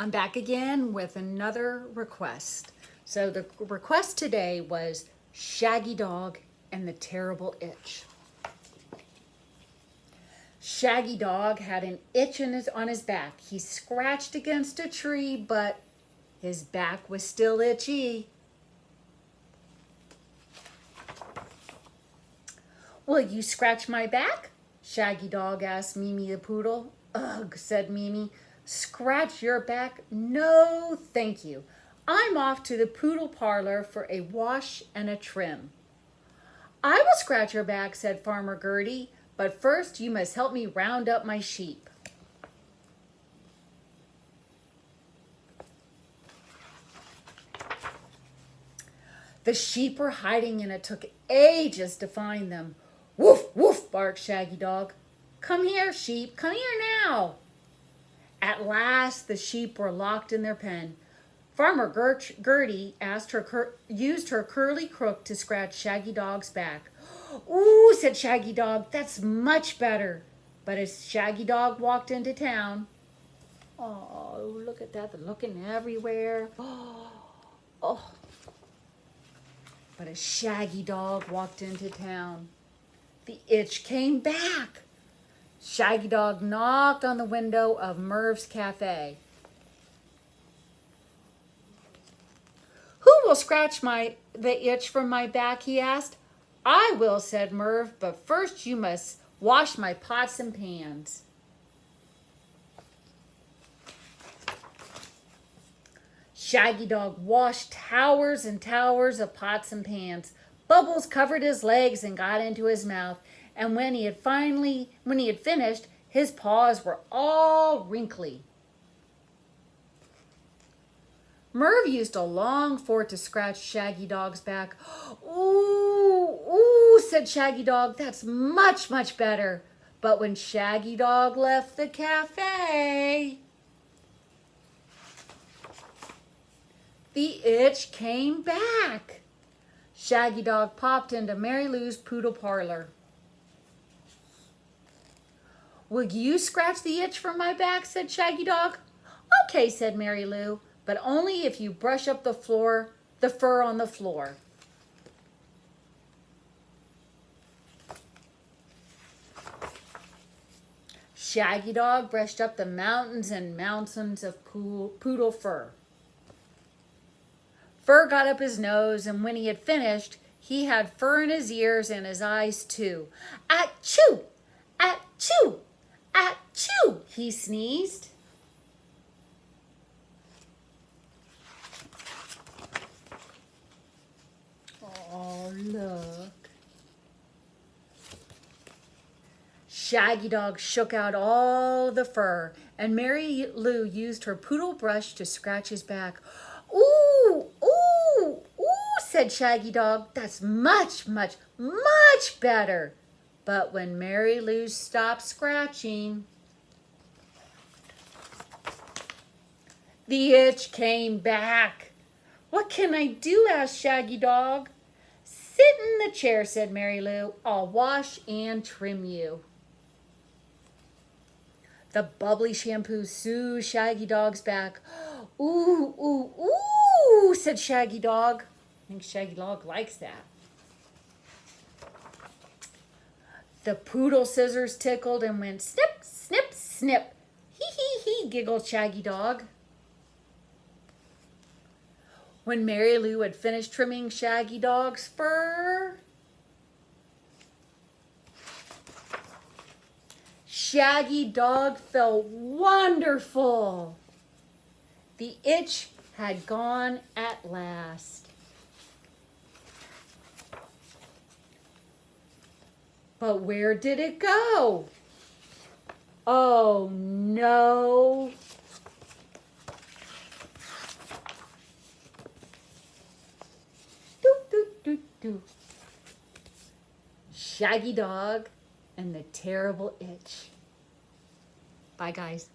I'm back again with another request. So the request today was Shaggy Dog and the Terrible Itch. Shaggy Dog had an itch on his back. He scratched against a tree, but his back was still itchy. "Will you scratch my back?" Shaggy Dog asked Mimi the poodle. "Ugh," said Mimi. "Scratch your back? No, thank you. I'm off to the poodle parlor for a wash and a trim." "I will scratch your back," said Farmer Gertie, "but first you must help me round up my sheep." The sheep were hiding and it took ages to find them. "Woof, woof," barked Shaggy Dog. "Come here, sheep, come here now." At last the sheep were locked in their pen. Farmer Gertie used her curly crook to scratch Shaggy Dog's back. "Ooh," said Shaggy Dog, "that's much better." But as Shaggy Dog walked into town, oh, look at that, they're looking everywhere. Oh. But as Shaggy Dog walked into town, the itch came back. Shaggy Dog knocked on the window of Merv's cafe. "Who will scratch the itch from my back?" he asked. "I will," said Merv, "but first you must wash my pots and pans." Shaggy Dog washed towers and towers of pots and pans. Bubbles covered his legs and got into his mouth, and when he had finished, his paws were all wrinkly. Merv used a long fork to scratch Shaggy Dog's back. "Ooh, ooh," said Shaggy Dog, "that's much, much better." But when Shaggy Dog left the cafe, the itch came back. Shaggy Dog popped into Mary Lou's poodle parlor. "Will you scratch the itch from my back?" said Shaggy Dog. "Okay," said Mary Lou, "but only if you brush up the fur on the floor." Shaggy Dog brushed up the mountains and mountains of poodle fur. Fur got up his nose, and when he had finished, he had fur in his ears and his eyes too. "Achoo! Achoo! Achoo!" he sneezed. Oh, look. Shaggy Dog shook out all the fur, and Mary Lou used her poodle brush to scratch his back. "Ooh, ooh, ooh," said Shaggy Dog, "that's much, much, much better." But when Mary Lou stopped scratching, the itch came back. "What can I do?" asked Shaggy Dog. "Sit in the chair," said Mary Lou. "I'll wash and trim you." The bubbly shampoo soothed Shaggy Dog's back. "Ooh, ooh, ooh," said Shaggy Dog. I think Shaggy Dog likes that. The poodle scissors tickled and went snip, snip, snip. "Hee, hee, hee," giggled Shaggy Dog. When Mary Lou had finished trimming Shaggy Dog's fur, Shaggy Dog felt wonderful. The itch had gone at last. But where did it go? Oh no. Doop, doop, doop, doop. Shaggy Dog and the Terrible Itch. Bye, guys.